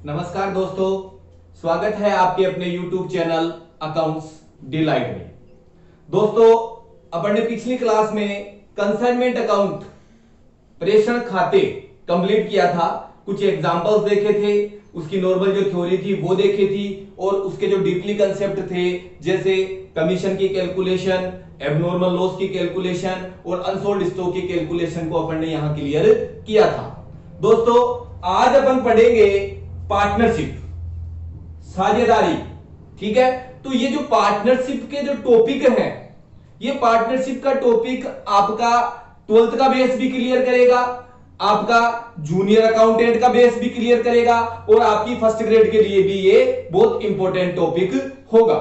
नमस्कार दोस्तों, स्वागत है आपके अपने YouTube चैनल अकाउंट्स डिलाइट में। दोस्तों, अपन ने पिछली क्लास में कंसाइनमेंट अकाउंट प्रेषण खाते कंप्लीट किया था। कुछ एग्जांपल्स देखे थे, उसकी नॉर्मल जो थ्योरी थी वो देखी थी, और उसके जो डीपली कंसेप्ट थे जैसे कमीशन की कैलकुलेशन, एबनॉर्मल लॉस की कैलकुलेशन और अनसोल्ड स्टॉक की कैलकुलेशन को अपन ने यहां क्लियर किया था। दोस्तों, आज अपन पढ़ेंगे पार्टनरशिप, साझेदारी। ठीक है, तो ये जो पार्टनरशिप के जो टॉपिक हैं, ये पार्टनरशिप का टॉपिक आपका 12th का बेस भी क्लियर करेगा, आपका जूनियर अकाउंटेंट का बेस भी क्लियर करेगा, और आपकी फर्स्ट ग्रेड के लिए भी ये बहुत इंपॉर्टेंट टॉपिक होगा।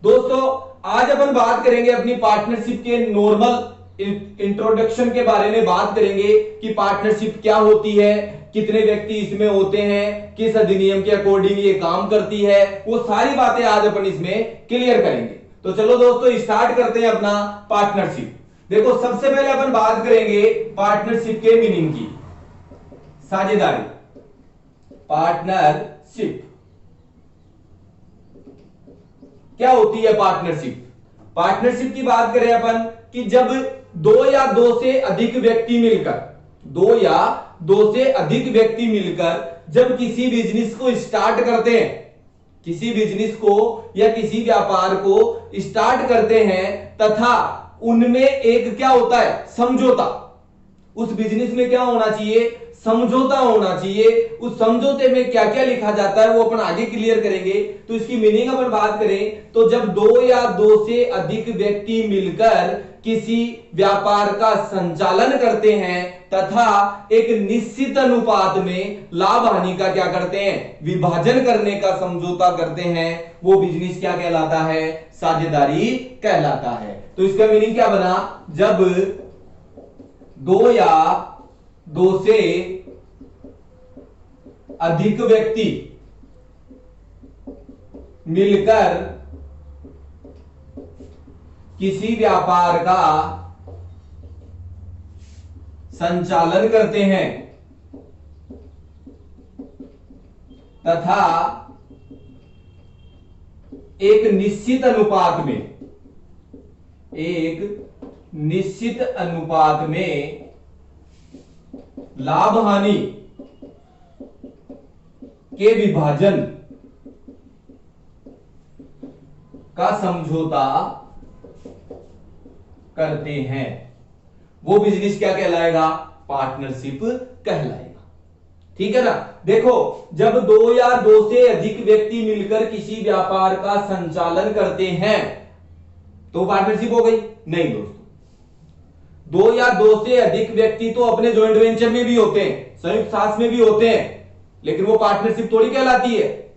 दोस्तों, आज अपन बात करेंगे अपनी पार्टनरशिप के नॉर्मल इंट्रोडक्शन के बारे में बात करेंगे कि पार्टनरशिप क्या होती है, कितने व्यक्ति इसमें होते हैं, किस अधिनियम के अकॉर्डिंग ये काम करती है, वो सारी बातें आज अपन इसमें क्लियर करेंगे। तो चलो दोस्तों, स्टार्ट करते हैं अपना पार्टनरशिप। देखो, सबसे पहले अपन बात करेंगे पार्टनरशिप के मीनिंग की। साझेदारी, पार्टनरशिप क्या होती है? पार्टनरशिप, पार्टनरशिप की बात करें अपन कि जब दो या दो से अधिक व्यक्ति मिलकर, दो या दो से अधिक व्यक्ति मिलकर जब किसी बिजनेस को स्टार्ट करते हैं, किसी बिजनेस को या किसी व्यापार को स्टार्ट करते हैं, तथा उनमें एक क्या होता है? समझौता। उस बिजनेस में क्या होना चाहिए? समझौता होना चाहिए। उस समझौते में क्या क्या लिखा जाता है वो अपन आगे क्लियर करेंगे। तो इसकी मीनिंग अपन बात करें तो जब दो या दो से अधिक व्यक्ति मिलकर किसी व्यापार का संचालन करते हैं तथा एक निश्चित अनुपात में लाभ हानि का क्या करते हैं? विभाजन करने का समझौता करते हैं, वो बिजनेस क्या कहलाता है? साझेदारी कहलाता है। तो इसका मीनिंग क्या बना? जब दो या दो से अधिक व्यक्ति मिलकर किसी व्यापार का संचालन करते हैं तथा एक निश्चित अनुपात में लाभ हानि के विभाजन का समझौता करते हैं, वो बिजनेस क्या कहलाएगा? पार्टनरशिप कहलाएगा। ठीक है ना? देखो, जब दो या दो से अधिक व्यक्ति मिलकर किसी व्यापार का संचालन करते हैं तो पार्टनरशिप हो गई? नहीं दोस्तों, दो या दो से अधिक व्यक्ति तो अपने जॉइंट वेंचर में भी होते हैं, संयुक्त साथ में भी होते हैं, लेकिन वो पार्टनरशिप थोड़ी कहलाती है।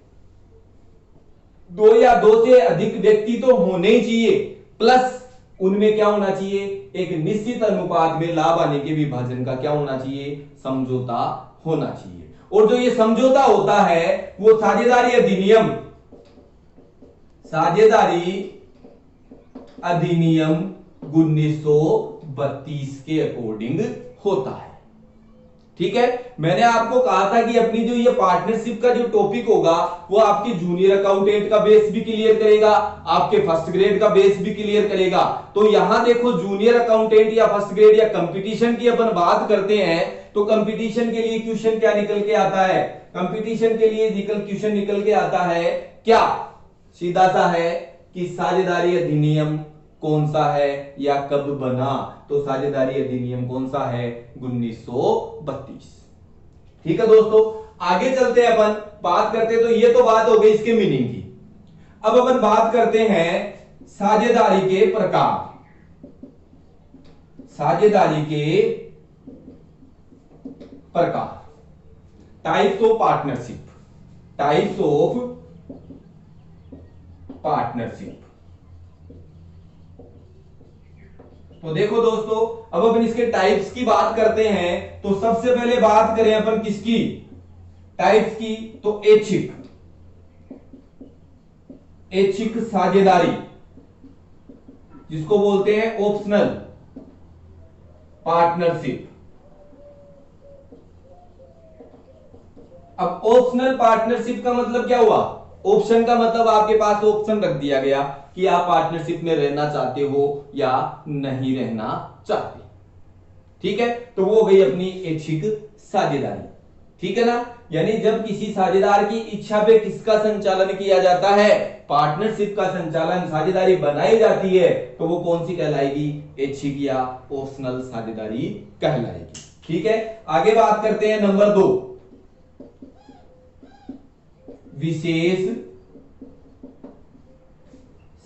दो या दो से अधिक व्यक्ति तो होने ही चाहिए, प्लस उनमें क्या होना चाहिए? एक निश्चित अनुपात में लाभ आने के विभाजन का क्या होना चाहिए? समझौता होना चाहिए। और जो ये समझौता होता है वो साझेदारी अधिनियम 1932 के अकॉर्डिंग होता है। ठीक है, मैंने आपको कहा था कि अपनी जो ये पार्टनरशिप का जो टॉपिक होगा वो आपके जूनियर अकाउंटेंट का बेस भी क्लियर करेगा, आपके फर्स्ट ग्रेड का बेस भी क्लियर करेगा। तो यहां देखो, जूनियर अकाउंटेंट या फर्स्ट ग्रेड या कंपटीशन की अपन बात करते हैं तो कंपटीशन के लिए क्वेश्चन क्या निकल के आता है? कंपटीशन के लिए क्वेश्चन निकल के आता है क्या? सीधा सा है कि साझेदारी अधिनियम कौन सा है या कब बना? तो साझेदारी अधिनियम कौन सा है? 1932। ठीक है दोस्तों, आगे चलते हैं, अपन बात करते हैं। तो ये तो बात हो गई इसके मीनिंग की। अब अपन बात करते हैं साझेदारी के प्रकार। साझेदारी के प्रकार, types of partnership, types of partnership. तो देखो दोस्तों, अब अपन इसके टाइप्स की बात करते हैं तो सबसे पहले बात करें अपन किसकी? टाइप्स की। तो ऐच्छिक साझेदारी, जिसको बोलते हैं ऑप्शनल पार्टनरशिप। अब ऑप्शनल पार्टनरशिप का मतलब क्या हुआ? ऑप्शन का मतलब आपके पास ऑप्शन रख दिया गया कि आप पार्टनरशिप में रहना चाहते हो या नहीं रहना चाहते। ठीक है, तो वो हो गई अपनी ऐच्छिक साझेदारी। ठीक है ना, यानी जब किसी साझेदार की इच्छा पे किसका संचालन किया जाता है, पार्टनरशिप का संचालन, साझेदारी बनाई जाती है, तो वो कौन सी कहलाएगी? ऐच्छिक या ऑप्शनल साझेदारी कहलाएगी। ठीक है, आगे बात करते हैं नंबर 2, विशेष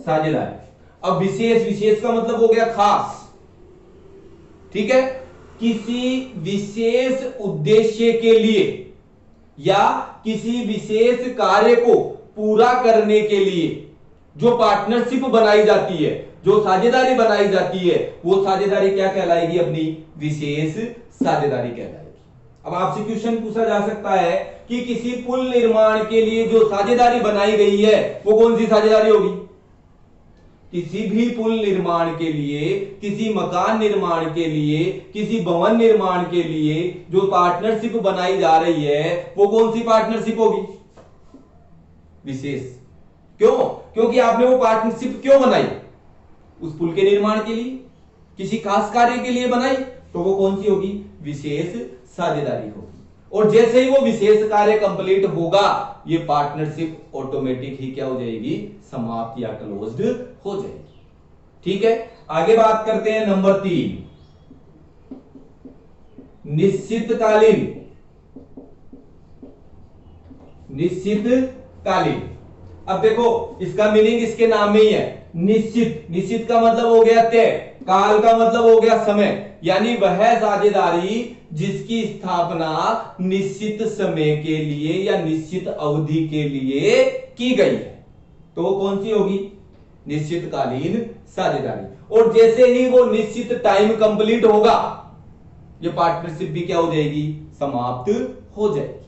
साझेदारी। अब विशेष का मतलब हो गया खास। ठीक है, किसी विशेष उद्देश्य के लिए या किसी विशेष कार्य को पूरा करने के लिए जो पार्टनरशिप बनाई जाती है, जो साझेदारी बनाई जाती है, वो साझेदारी क्या कहलाएगी? अपनी विशेष साझेदारी कहलाएगी। अब आपसे क्वेश्चन पूछा जा सकता है कि किसी पुल निर्माण के लिए जो साझेदारी बनाई गई है वो कौन सी साझेदारी होगी? किसी भी पुल निर्माण के लिए, किसी मकान निर्माण के लिए, किसी भवन निर्माण के लिए जो पार्टनरशिप बनाई जा रही है वो कौन सी पार्टनरशिप होगी? विशेष। क्यों? क्योंकि आपने वो पार्टनरशिप क्यों बनाई? उस पुल के निर्माण के लिए, किसी खास कार्य के लिए बनाई, तो वो कौन सी होगी? विशेष साझेदारी होगी। और जैसे ही वो विशेष कार्य कंप्लीट होगा, ये पार्टनरशिप ऑटोमेटिक ही क्या हो जाएगी? समाप्त या क्लोज्ड हो जाएगी। ठीक है, आगे बात करते हैं नंबर 3, निश्चितकालीन। निश्चितकालीन, अब देखो इसका मीनिंग इसके नाम में ही है, निश्चित। निश्चित का मतलब हो गया तय, काल का मतलब हो गया समय, यानी वह साझेदारी जिसकी स्थापना निश्चित समय के लिए या निश्चित अवधि के लिए की गई है, तो वो कौन सी होगी? निश्चितकालीन साझेदारी। और जैसे ही वो निश्चित टाइम कंप्लीट होगा, ये पार्टनरशिप भी क्या हो जाएगी? समाप्त हो जाएगी।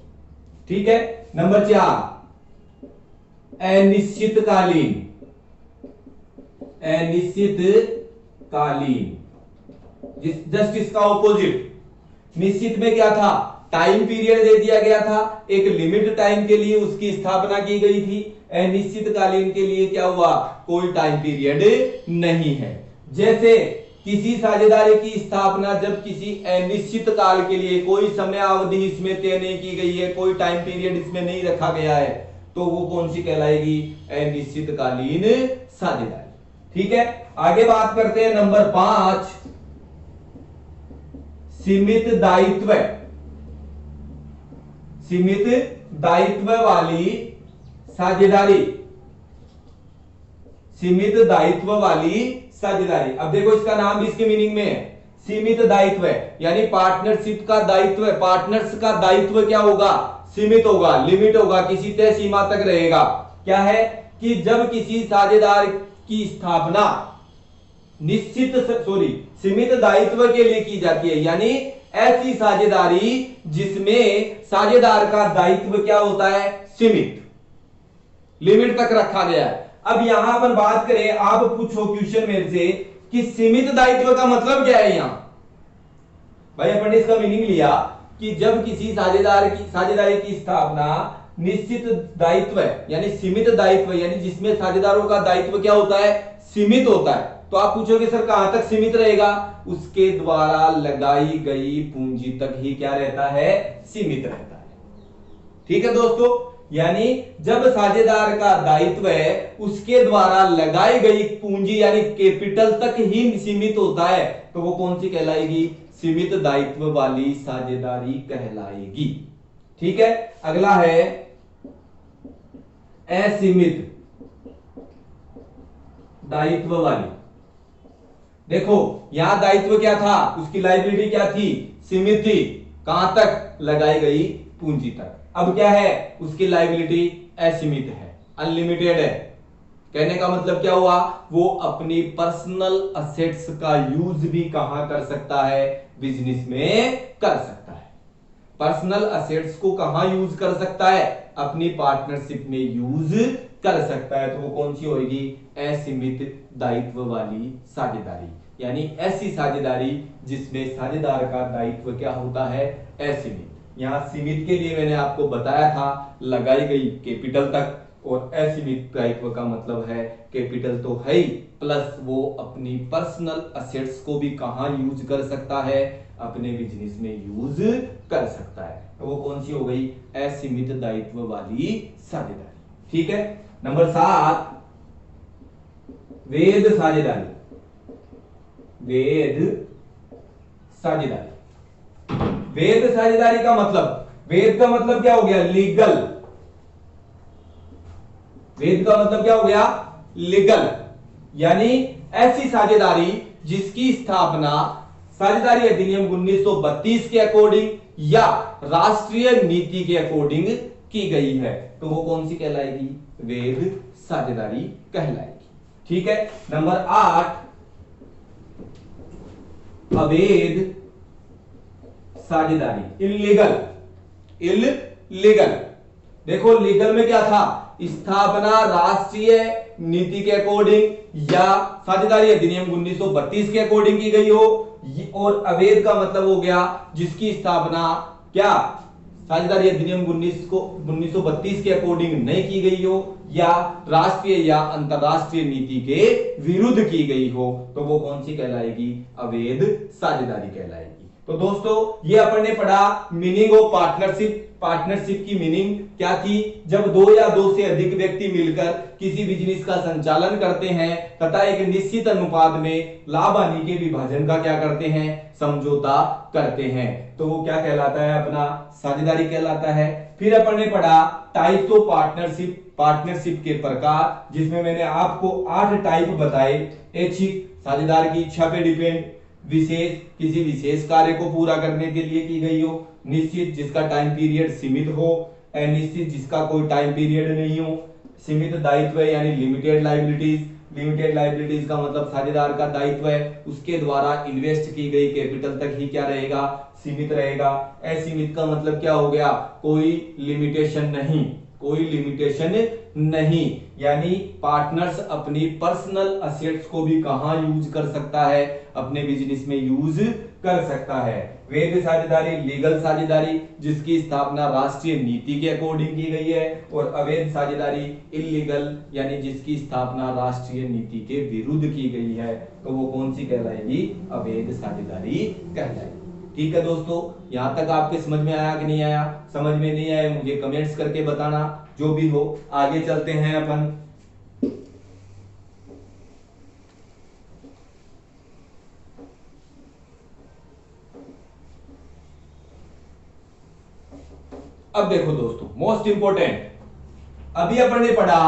ठीक है, नंबर 4, अनिश्चितकालीन। अनिश्चितकालीन जस्ट इसका ऑपोजिट। निश्चित में क्या था? टाइम पीरियड दे दिया गया था, एक लिमिट टाइम के लिए उसकी स्थापना की गई थी। अनिश्चितकालीन के लिए क्या हुआ? कोई टाइम पीरियड नहीं है। जैसे किसी साझेदारी की स्थापना जब किसी अनिश्चित काल के लिए, कोई समय अवधि इसमें तय नहीं की गई है, कोई टाइम पीरियड इसमें नहीं रखा गया है, तो वो कौन सी कहलाएगी? अनिश्चितकालीन साझेदारी। ठीक है, आगे बात करते हैं नंबर 5, सीमित दायित्व। सीमित दायित्व वाली साझेदारी। सीमित दायित्व वाली साझेदारी, अब देखो इसका नाम भी इसके मीनिंग में है, सीमित दायित्व, यानी पार्टनरशिप का दायित्व, पार्टनर्स का दायित्व क्या होगा? सीमित होगा, लिमिट होगा, किसी तय सीमा तक रहेगा। क्या है कि जब किसी साझेदार की स्थापना सीमित दायित्व के लिए की जाती है, यानी ऐसी साझेदारी जिसमें साझेदार का दायित्व क्या होता है? सीमित, लिमिट तक रखा गया है। अब यहां अपन बात करें, आप पूछो क्वेश्चन मेरे से कि सीमित दायित्व का मतलब क्या है? यहां भाई अपन ने इसका मीनिंग लिया कि जब किसी साझेदारी की स्थापना निश्चित दायित्व यानी सीमित दायित्व, यानी जिसमें साझेदारों का दायित्व क्या होता है? सीमित होता है। तो आप पूछोगे सर कहां तक सीमित रहेगा? उसके द्वारा लगाई गई पूंजी तक ही क्या रहता है? सीमित रहता है। ठीक है दोस्तों, यानी जब साझेदार का दायित्व है उसके द्वारा लगाई गई पूंजी यानी कैपिटल तक ही सीमित होता है, तो वो कौन सी कहलाएगी? सीमित दायित्व वाली साझेदारी कहलाएगी। ठीक है, अगला है असीमित दायित्व वाली। देखो यहां दायित्व क्या था? उसकी लायबिलिटी क्या थी? सीमित थी, कहां तक? लगाई गई पूंजी तक। अब क्या है? उसकी लायबिलिटी असीमित है, अनलिमिटेड है। कहने का मतलब क्या हुआ? वो अपनी पर्सनल असेट्स का यूज भी कहां कर सकता है? बिजनेस में कर सकता है। पर्सनल असेट्स को कहां यूज कर सकता है? अपनी पार्टनरशिप में यूज कर सकता है। तो वो कौन सी होगी? असीमित दायित्व वाली साझेदारी, यानी ऐसी साझेदारी जिसमें साझेदार का दायित्व क्या होता है? असीमित, यहां सीमित के लिए मैंने आपको बताया था लगाई गई कैपिटल तक, और असीमित दायित्व का मतलब है कैपिटल तो है ही प्लस वो अपनी पर्सनल असेट्स को भी कहां यूज कर सकता है, अपने बिजनेस में यूज कर सकता है। तो वो कौन सी हो गई, असीमित दायित्व वाली साझेदारी। ठीक है। नंबर 7 वैध साझेदारी। वैध साझेदारी, वैध साझेदारी का मतलब, वैध का मतलब क्या हो गया, लीगल। वैध का मतलब क्या हो गया, लीगल, यानी ऐसी साझेदारी जिसकी स्थापना साझेदारी अधिनियम 1932 के अकॉर्डिंग या राष्ट्रीय नीति के अकॉर्डिंग की गई है, तो वो कौन सी कहलाएगी, वैध साझेदारी कहलाएगी। ठीक है। नंबर 8 अवैध साझेदारी, इल्लीगल। इल्लीगल, देखो लीगल में क्या था, स्थापना राष्ट्रीय नीति के अकॉर्डिंग या साझेदारी अधिनियम 1932 के अकॉर्डिंग की गई हो, और अवैध का मतलब हो गया जिसकी स्थापना क्या साझेदारी अधिनियम 1932 के अकॉर्डिंग नहीं की गई हो या राष्ट्रीय या अंतरराष्ट्रीय नीति के विरुद्ध की गई हो, तो वो कौन सी कहलाएगी, अवैध साझेदारी कहलाएगी। तो दोस्तों ये अपन ने पढ़ा मीनिंग ऑफ पार्टनरशिप। पार्टनरशिप की मीनिंग क्या थी, जब दो या दो से अधिक व्यक्ति मिलकर किसी बिजनेस का संचालन करते हैं तथा एक निश्चित अनुपात में लाभ हानि के विभाजन का क्या करते हैं, समझौता करते हैं, तो वो क्या कहलाता है, अपना साझेदारी कहलाता है। फिर अपन ने पढ़ा टाइप्स ऑफ पार्टनरशिप, पार्टनरशिप के प्रकार, जिसमें मैंने आपको 8 टाइप बताए। ऐच्छिक, साझेदार की इच्छा पे डिपेंड। विशेष, किसी विशेष कार्य को पूरा करने के लिए की गई हो। निश्चित, जिसका टाइम पीरियड सीमित हो। अनिश्चित, जिसका कोई टाइम पीरियड नहीं हो। सीमित दायित्व यानी लिमिटेड लायबिलिटीज। लिमिटेड लायबिलिटीज का मतलब साझेदार का दायित्व है उसके द्वारा इन्वेस्ट की गई कैपिटल तक ही क्या रहेगा, सीमित रहेगा। असीमित का मतलब क्या हो गया, कोई लिमिटेशन नहीं, कोई लिमिटेशन नहीं, यानी पार्टनर्स अपनी पर्सनल असेट्स को भी कहां यूज कर सकता है, अपने बिजनेस में यूज कर सकता है। वैध साझेदारी, लीगल साझेदारी जिसकी स्थापना राष्ट्रीय नीति के अकॉर्डिंग की गई है, और अवैध साझेदारी इल्लीगल यानी जिसकी स्थापना राष्ट्रीय नीति के विरुद्ध की गई है, तो वो कौन सी कहलाएगी, अवैध साझेदारी कहलाएगी। ठीक है दोस्तों, यहां तक आपके समझ में आया कि नहीं आया, समझ में नहीं आया मुझे कमेंट्स करके बताना, जो भी हो। आगे चलते हैं अपन। अब देखो दोस्तों, मोस्ट इंपोर्टेंट, अभी अपन ने पढ़ा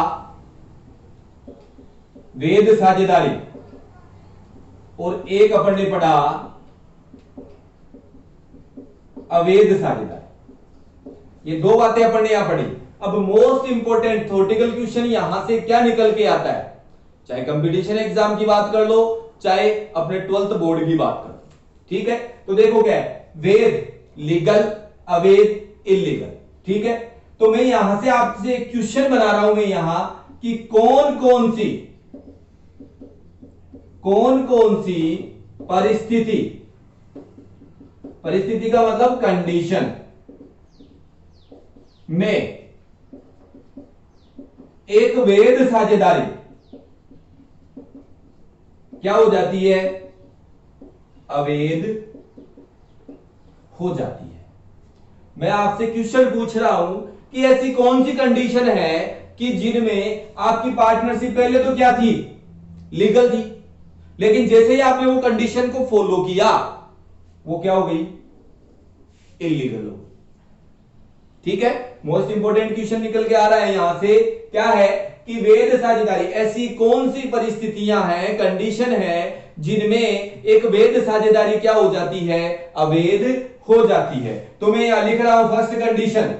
वैध साझेदारी और एक अपन ने पढ़ा अवैध साझेदारी। ये दो बातें अपन ने यहां पढ़ी। अब मोस्ट इंपोर्टेंट थ्योरेटिकल क्वेश्चन यहां से क्या निकल के आता है, चाहे कंपटीशन एग्जाम की बात कर लो, चाहे अपने 12th बोर्ड की बात कर लो। ठीक है, तो देखो क्या है, वैध, लीगल, अवैध, इल्लीगल। ठीक है, तो मैं यहां से आपसे क्वेश्चन बना रहा हूं मैं यहां कि कौन कौन सी परिस्थिति का मतलब कंडीशन में एक वैध साझेदारी क्या हो जाती है, अवैध हो जाती है। मैं आपसे क्वेश्चन पूछ रहा हूं कि ऐसी कौन सी कंडीशन है कि जिनमें आपकी पार्टनरशिप पहले तो क्या थी, लीगल थी, लेकिन जैसे ही आपने वो कंडीशन को फॉलो किया वो क्या हो गई, इल्लीगल हो। ठीक है, मोस्ट इंपोर्टेंट क्वेश्चन निकल के आ रहा है यहां से, क्या है कि वैध साझेदारी, ऐसी कौन सी परिस्थितियां हैं, कंडीशन है जिनमें एक वैध साझेदारी क्या हो जाती है, अवैध हो जाती है। तो मैं यहां लिख रहा हूं फर्स्ट कंडीशन,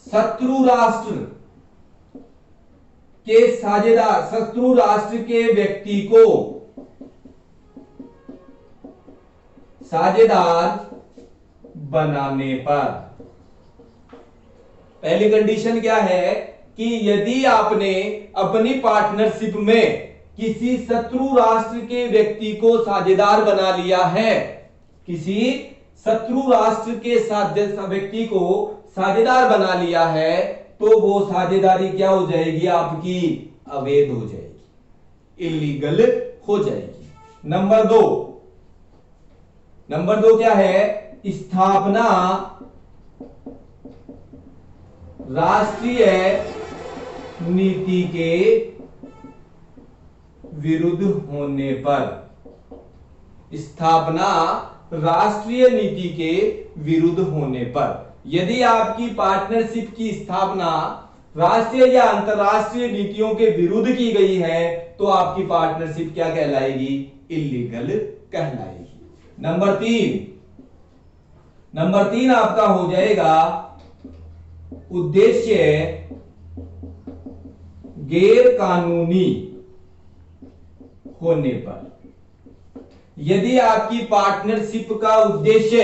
शत्रु राष्ट्र के साझेदार, शत्रु राष्ट्र के व्यक्ति को साझेदार बनाने पर, पहली कंडीशन क्या है कि यदि आपने अपनी पार्टनरशिप में किसी शत्रु राष्ट्र के व्यक्ति को साझेदार बना लिया है, किसी शत्रु राष्ट्र के साथ व्यक्ति को साझेदार बना लिया है तो वो साझेदारी क्या हो जाएगी आपकी, अवैध हो जाएगी, इलीगल हो जाएगी। नंबर दो क्या है, स्थापना राष्ट्रीय नीति के विरुद्ध होने पर, स्थापना राष्ट्रीय नीति के विरुद्ध होने पर, यदि आपकी पार्टनरशिप की स्थापना राष्ट्रीय या अंतरराष्ट्रीय नीतियों के विरुद्ध की गई है तो आपकी पार्टनरशिप क्या कहलाएगी, इलीगल कहलाएगी। नंबर तीन आपका हो जाएगा उद्देश्य गैर कानूनी होने पर, यदि आपकी पार्टनरशिप का उद्देश्य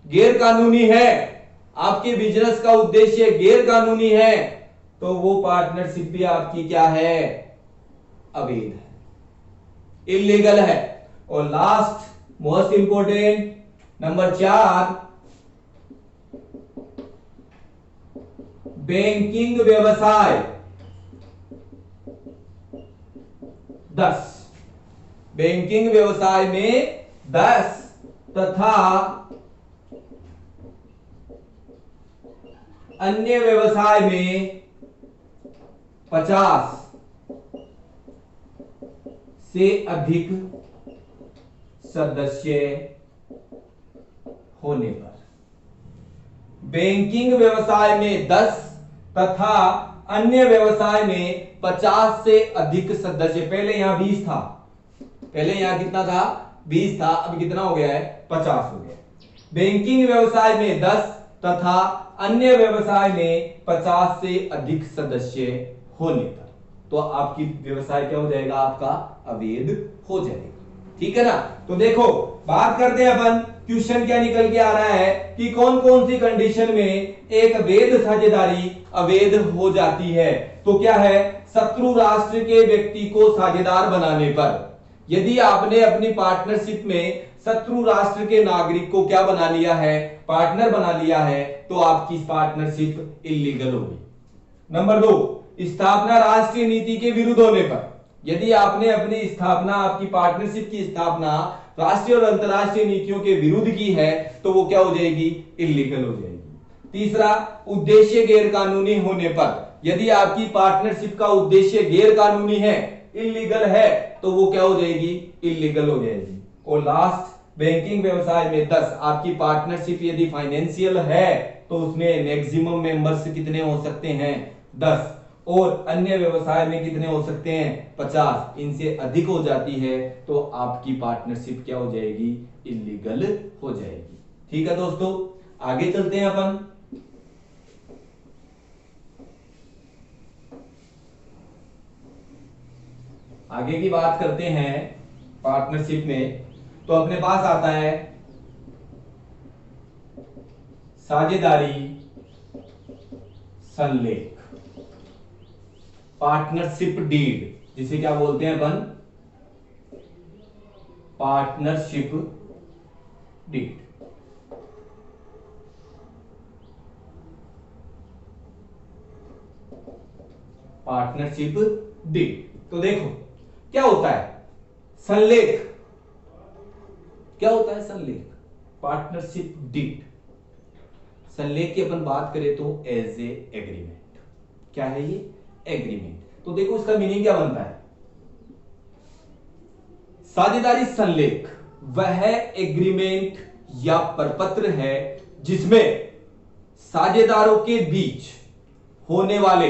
गैर कानूनी है, आपके बिजनेस का उद्देश्य गैर कानूनी है, तो वो पार्टनरशिप भी आपकी क्या है, अवैध है, इलीगल है। और last most important number 4, banking व्यवसाय 10, बैंकिंग व्यवसाय में 10 तथा अन्य व्यवसाय में 50 से अधिक सदस्य होने पर, बैंकिंग व्यवसाय में 10 तथा अन्य व्यवसाय में 50 से अधिक सदस्य, पहले यहां 20 था, पहले यहां कितना था, 20 था, अब कितना हो गया है, 50 हो गया। बैंकिंग व्यवसाय में 10 तथा अन्य व्यवसाय में 50 से अधिक सदस्य होने पर, तो आपकी व्यवसाय क्या हो जाएगा, आपका अवैध हो जाएगा। ठीक है ना। तो देखो बात करते हैं अपन, क्वेश्चन क्या निकल के आ रहा है कि कौन कौन सी कंडीशन में एक वैध साझेदारी अवैध हो जाती है। तो क्या है, शत्रु राष्ट्र के व्यक्ति को साझेदार बनाने पर, यदि आपने अपनी पार्टनरशिप में शत्रु राष्ट्र के नागरिक को क्या बना लिया है, पार्टनर बना लिया है, तो आपकी पार्टनरशिप इलीगल होगी। नंबर 2, स्थापना राष्ट्रीय नीति के विरुद्ध होने पर, यदि आपने अपनी स्थापना, आपकी पार्टनरशिप की स्थापना राष्ट्रीय और अंतरराष्ट्रीय नीतियों के विरुद्ध की है तो वो क्या हो जाएगी, इलीगल हो जाएगी। तीसरा, उद्देश्य गैर कानूनी होने पर, यदि आपकी पार्टनरशिप का उद्देश्य गैर कानूनी है, इलीगल है, तो वो क्या हो जाएगी, इलीगल हो जाएगी। और लास्ट, बैंकिंग व्यवसाय में 10, आपकी पार्टनरशिप यदि फाइनेंशियल है तो उसमें मैक्सिमम मेंबर्स कितने हो सकते हैं, 10, और अन्य व्यवसाय में कितने हो सकते हैं, 50, इनसे अधिक हो जाती है तो आपकी पार्टनरशिप क्या हो जाएगी, इलीगल हो जाएगी। ठीक है दोस्तों, आगे चलते हैं अपन। आगे की बात करते हैं पार्टनरशिप में, तो अपने पास आता है साझेदारी संलेख, पार्टनरशिप डीड, जिसे क्या बोलते हैं अपन, पार्टनरशिप डीड। पार्टनरशिप डीड, तो देखो क्या होता है संलेख, क्या होता है संलेख, पार्टनरशिप डीड। संलेख की अपन बात करें तो एज ए एग्रीमेंट, क्या है ये, एग्रीमेंट। तो देखो इसका मीनिंग क्या बनता है, साझेदारी संलेख वह एग्रीमेंट या प्रपत्र है जिसमें साझेदारों के बीच होने वाले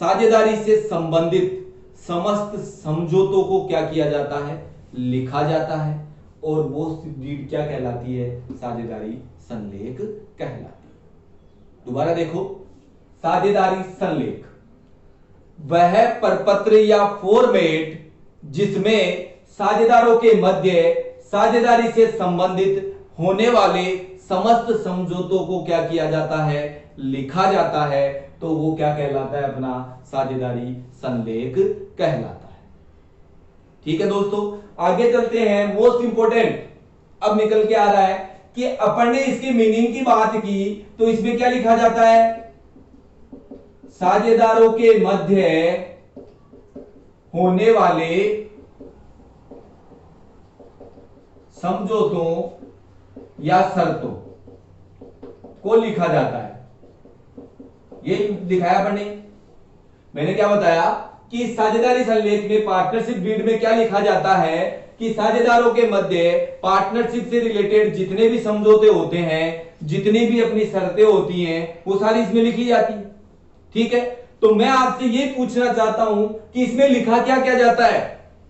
साझेदारी से संबंधित समस्त समझौतों को क्या किया जाता है, लिखा जाता है, और वो डीड क्या कहलाती है, साझेदारी संलेख कहलाती है। दोबारा देखो, साझेदारी संलेख वह प्रपत्र या फॉर्मेट जिसमें साझेदारों के मध्य साझेदारी से संबंधित होने वाले समस्त समझौतों को क्या किया जाता है, लिखा जाता है, तो वो क्या कहलाता है, अपना साझेदारी संलेख कहलाता है। ठीक है दोस्तों, आगे चलते हैं। मोस्ट इंपोर्टेंट अब निकल के आ रहा है कि अपन ने इसकी मीनिंग की बात की तो इसमें क्या लिखा जाता है, साझेदारों के मध्य होने वाले समझौतों या शर्तों को लिखा जाता है। ये दिखाया अपन ने। मैंने क्या बताया कि साझेदारी संलेख में, पार्टनरशिप डीड में क्या लिखा जाता है कि साझेदारों के मध्य पार्टनरशिप से रिलेटेड जितने भी समझौते होते हैं, जितनी भी अपनी शर्तें होती हैं, वो सारी इसमें लिखी जाती है। ठीक है, तो मैं आपसे ये पूछना चाहता हूं कि इसमें लिखा क्या क्या जाता है,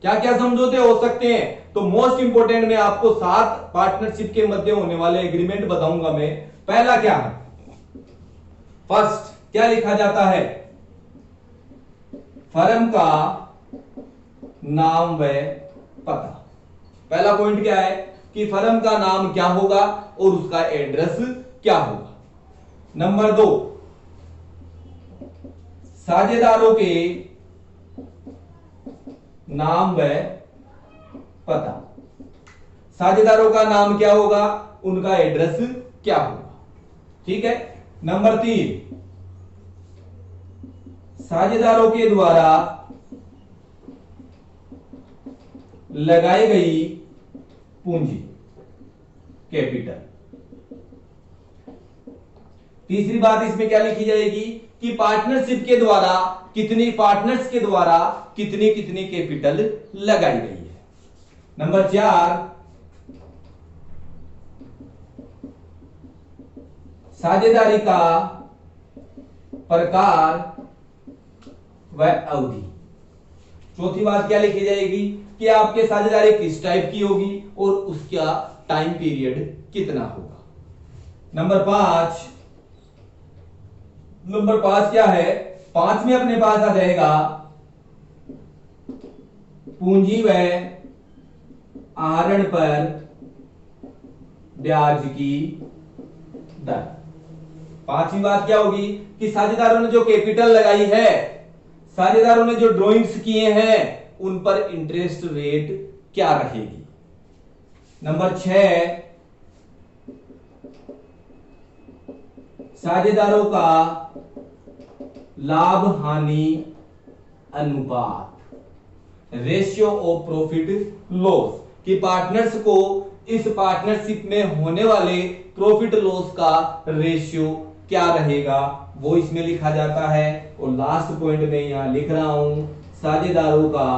क्या क्या समझौते हो सकते हैं। तो मोस्ट इंपोर्टेंट मैं आपको 7 पार्टनरशिप के मध्य होने वाले एग्रीमेंट बताऊंगा। मैं पहला क्या है, फर्स्ट क्या लिखा जाता है, फर्म का नाम व पता। पहला पॉइंट क्या है कि फर्म का नाम क्या होगा और उसका एड्रेस क्या होगा। नंबर 2, साझेदारों के नाम व पता। साझेदारों का नाम क्या होगा, उनका एड्रेस क्या होगा। ठीक है। नंबर 3, साझेदारों के द्वारा लगाई गई पूंजी, कैपिटल। तीसरी बात इसमें क्या लिखी जाएगी कि पार्टनरशिप के द्वारा कितनी, पार्टनर्स के द्वारा कितनी कितनी कैपिटल लगाई गई है। नंबर 4, साझेदारी का प्रकार व अवधि। चौथी बात क्या लिखी जाएगी कि आपके साझेदारी किस टाइप की होगी और उसका टाइम पीरियड कितना होगा। नंबर 5 क्या है, 5 में अपने पास आ जाएगा पूंजी व आहरण पर ब्याज की दर। 5वीं बात क्या होगी कि साझेदारों ने जो कैपिटल लगाई है, साझेदारों ने जो ड्रॉइंग्स किए हैं, उन पर इंटरेस्ट रेट क्या रहेगी। नंबर 6, साझेदारों का लाभ हानि अनुपात, रेशियो ऑफ प्रॉफिट लॉस, कि पार्टनर्स को इस पार्टनरशिप में होने वाले प्रॉफिट लॉस का रेशियो क्या रहेगा, वो इसमें लिखा जाता है। और लास्ट पॉइंट में यहां लिख रहा हूं, साझेदारों का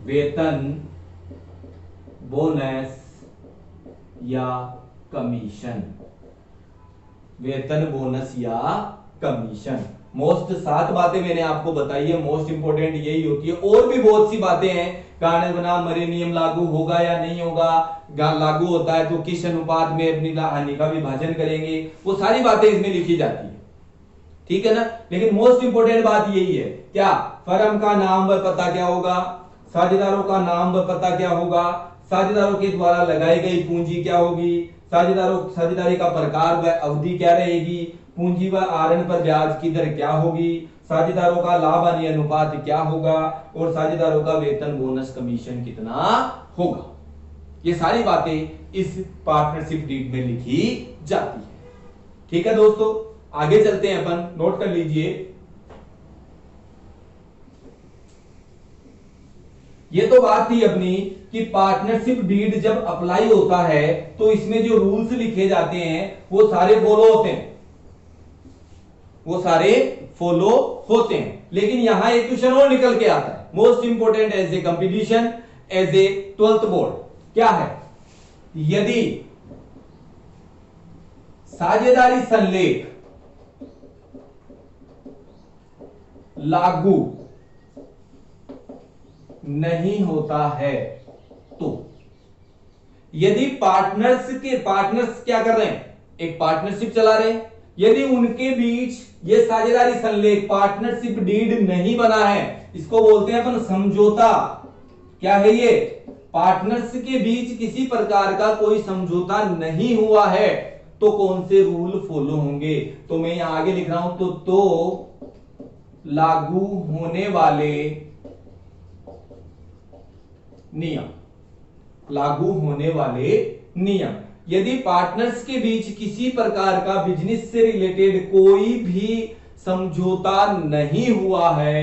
वेतन, बोनस या कमीशन, वेतन, बोनस या कमीशन। मोस्ट 7 बातें मैंने आपको बताई है, मोस्ट इंपोर्टेंट यही होती है। और भी बहुत सी बातें हैं, कारण बनाम मरे नियम लागू होगा या नहीं होगा, लागू होता है तो किस अनुपात में अपनी हानि का विभाजन करेंगे, वो सारी बातें इसमें लिखी जाती है। ठीक है ना। लेकिन मोस्ट इंपोर्टेंट बात यही है, क्या, फर्म का नाम व पता क्या होगा, साझेदारों का नाम व पता क्या होगा, साझेदारों के द्वारा लगाई गई पूंजी क्या होगी, साझेदारी का प्रकार व अवधि क्या रहेगी, पूंजी व आहरण पर ब्याज की दर क्या होगी, साझेदारों का लाभ हानि अनुपात क्या होगा, और साझेदारों का वेतन, बोनस, कमीशन कितना होगा। ये सारी बातें इस पार्टनरशिप डीड में लिखी जाती है। ठीक है दोस्तों, आगे चलते हैं अपन, नोट कर लीजिए। ये तो बात थी अपनी कि पार्टनरशिप डीड जब अप्लाई होता है तो इसमें जो रूल्स लिखे जाते हैं वो सारे फॉलो होते हैं, वो सारे फॉलो होते हैं। लेकिन यहां एक क्वेश्चन और निकल के आता है, most important as a competition, as a 12th board. क्या है, यदि साझेदारी संलेख लागू नहीं होता है तो, यदि पार्टनर्स क्या कर रहे हैं, एक पार्टनरशिप चला रहे हैं, यदि उनके बीच ये साझेदारी संलेख, पार्टनरशिप डीड नहीं बना है, इसको बोलते हैं अपन समझौता। क्या है ये, पार्टनर्स के बीच किसी प्रकार का कोई समझौता नहीं हुआ है तो कौन से रूल फॉलो होंगे। तो मैं यहां आगे लिख रहा हूं, तो लागू होने वाले नियम। लागू होने वाले नियम। यदि पार्टनर्स के बीच किसी प्रकार का बिजनेस से रिलेटेड कोई भी समझौता नहीं हुआ है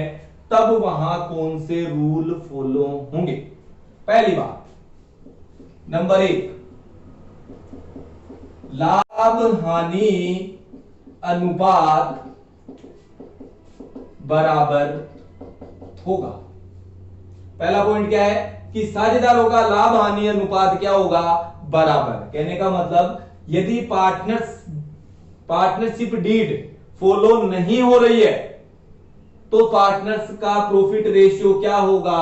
तब वहां कौन से रूल फॉलो होंगे? पहली बात, नंबर 1, लाभ हानि अनुपात बराबर होगा। पहला पॉइंट क्या है कि साझेदारों का लाभ हानि अनुपात क्या होगा? बराबर। कहने का मतलब यदि पार्टनरशिप डीड फॉलो नहीं हो रही है तो पार्टनर्स का प्रॉफिट रेशियो क्या होगा?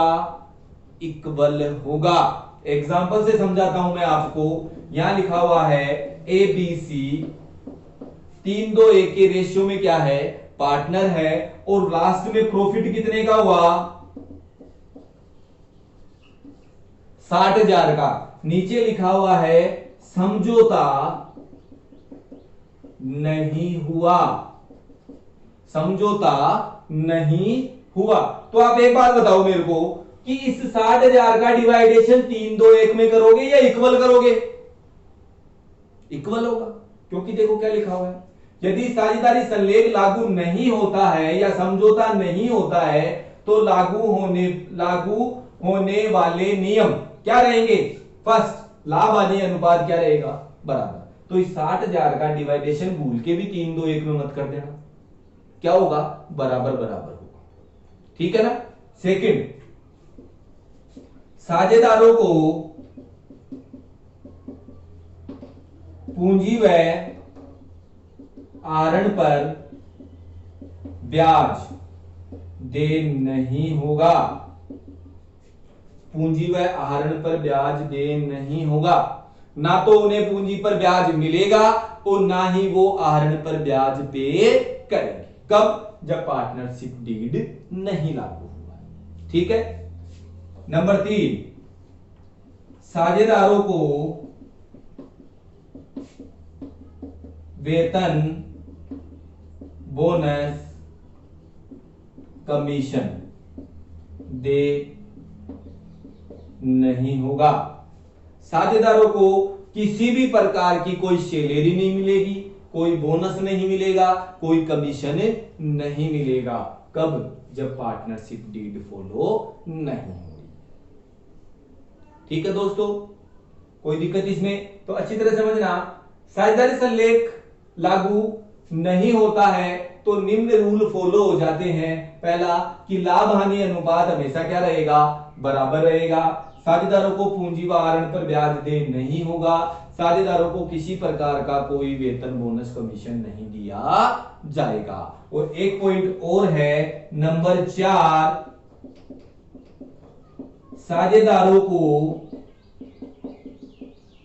इक्वल होगा। एग्जांपल से समझाता हूं मैं आपको। यहां लिखा हुआ है ए बी सी 3-2-1 के रेशियो में क्या है? पार्टनर है और लास्ट में प्रॉफिट कितने का हुआ? 60,000 का। नीचे लिखा हुआ है समझौता नहीं हुआ, समझौता नहीं हुआ। तो आप एक बात बताओ मेरे को कि इस 60,000 का डिवाइडेशन 3-2-1 में करोगे या इक्वल करोगे? इक्वल होगा, क्योंकि देखो क्या लिखा हुआ है, यदि साझेदारी संलेख लागू नहीं होता है या समझौता नहीं होता है तो लागू होने वाले नियम क्या रहेंगे? फर्स्ट, लाभ हानि अनुपात क्या रहेगा? बराबर। तो इस 60,000 का डिवाइडेशन भूल के भी 3-2-1 में मत कर देना, क्या होगा? बराबर बराबर होगा। ठीक है ना? सेकंड, साझेदारों को पूंजी व आहरण पर ब्याज दे नहीं होगा, पूंजी व आहरण पर ब्याज दे नहीं होगा। ना तो उन्हें पूंजी पर ब्याज मिलेगा और ना ही वो आहरण पर ब्याज पे करेंगे। कब? जब पार्टनरशिप डीड नहीं लागू हुआ। ठीक है। नंबर 3, साझेदारों को वेतन, बोनस, कमीशन दे नहीं होगा। साझेदारों को किसी भी प्रकार की कोई सैलरी नहीं मिलेगी, कोई बोनस नहीं मिलेगा, कोई कमीशन नहीं मिलेगा। कब? जब पार्टनरशिप डीड फॉलो नहीं होगी। ठीक है दोस्तों, कोई दिक्कत इसमें? तो अच्छी तरह समझना, साझेदारी संलेख लागू नहीं होता है तो निम्न रूल फॉलो हो जाते हैं। पहला कि लाभ हानि अनुपात हमेशा क्या रहेगा? बराबर रहेगा। साझेदारों को पूंजी व आहरण पर ब्याज दे नहीं होगा। साझेदारों को किसी प्रकार का कोई वेतन, बोनस, कमीशन नहीं दिया जाएगा। और एक पॉइंट और है, नंबर 4, साझेदारों को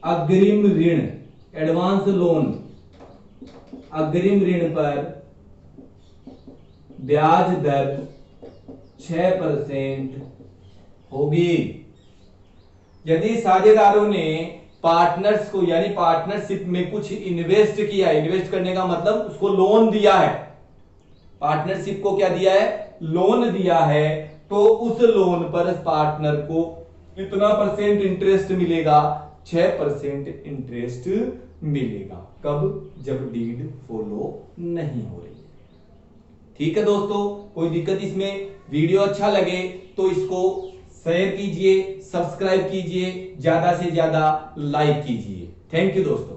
अग्रिम ऋण, एडवांस लोन, अग्रिम ऋण पर ब्याज दर 6% होगी। यदि साझेदारों ने पार्टनर्स को यानी पार्टनरशिप में कुछ इन्वेस्ट किया, इन्वेस्ट करने का मतलब उसको लोन दिया है, पार्टनरशिप को क्या दिया है? लोन दिया है, तो उस लोन पर पार्टनर को कितना परसेंट इंटरेस्ट मिलेगा? 6% इंटरेस्ट मिलेगा। कब? जब डीड फॉलो नहीं हो रही है। ठीक है दोस्तों, कोई दिक्कत इसमें? वीडियो अच्छा लगे तो इसको शेयर कीजिए, सब्सक्राइब कीजिए, ज्यादा से ज्यादा लाइक कीजिए। थैंक यू दोस्तों।